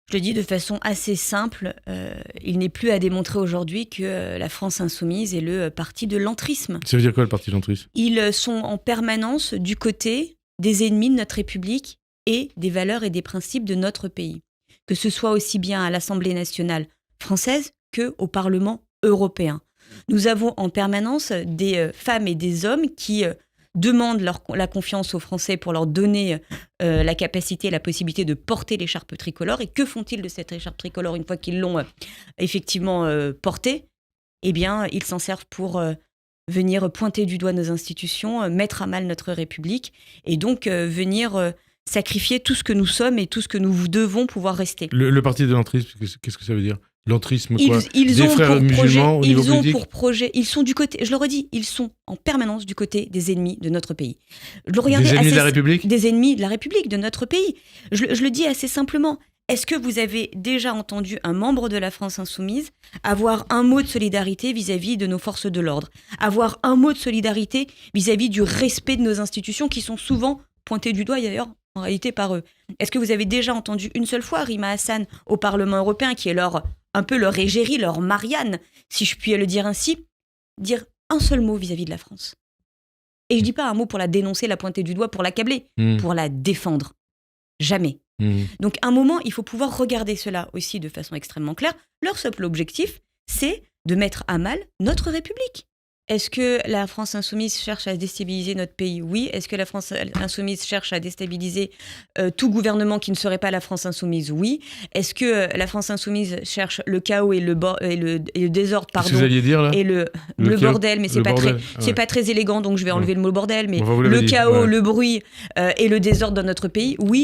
Je le dis de façon assez simple, il n'est plus à démontrer aujourd'hui que la France insoumise est le parti de l'entrisme. Ça veut dire quoi le parti de l'entrisme ? Ils sont en permanence du côté des ennemis de notre République et des valeurs et des principes de notre pays. Que ce soit aussi bien à l'Assemblée nationale française qu'au Parlement européen. Nous avons en permanence des femmes et des hommes qui demandent la confiance aux Français pour leur donner la capacité et la possibilité de porter l'écharpe tricolore. Et que font-ils de cette écharpe tricolore une fois qu'ils l'ont effectivement portée ? Eh bien, ils s'en servent pour venir pointer du doigt nos institutions, mettre à mal notre République et donc venir sacrifier tout ce que nous sommes et tout ce que nous devons pouvoir rester. Le parti de l'entrisme, qu'est-ce que ça veut dire ? L'entrisme, quoi ? Ils des ont frères pour musulmans projet, au niveau ils ont politique ? pour projet, ils sont du côté, je le redis, ils sont en permanence du côté des ennemis de notre pays. Des ennemis de la République ? Des ennemis de la République, de notre pays. Je le dis assez simplement. Est-ce que vous avez déjà entendu un membre de la France insoumise avoir un mot de solidarité vis-à-vis de nos forces de l'ordre ? Avoir un mot de solidarité vis-à-vis du respect de nos institutions qui sont souvent pointées du doigt d'ailleurs en réalité par eux. Est-ce que vous avez déjà entendu une seule fois Rima Hassan au Parlement européen, qui est un peu leur égérie, leur Marianne, si je puis le dire ainsi, dire un seul mot vis-à-vis de la France ? Et je dis pas un mot pour la dénoncer, la pointer du doigt, pour l'accabler, pour la défendre. Jamais. Donc, à un moment, il faut pouvoir regarder cela aussi de façon extrêmement claire. Leur seul objectif, c'est de mettre à mal notre République. Est-ce que la France insoumise cherche à déstabiliser notre pays ? Oui. Est-ce que la France insoumise cherche à déstabiliser tout gouvernement qui ne serait pas la France insoumise ? Oui. Est-ce que la France insoumise cherche le chaos et le désordre, pardon, qu'est-ce que vous alliez dire, là ? et le bordel, mais c'est pas très élégant, donc je vais enlever le mot bordel, mais le chaos, le bruit et le désordre dans notre pays ? Oui.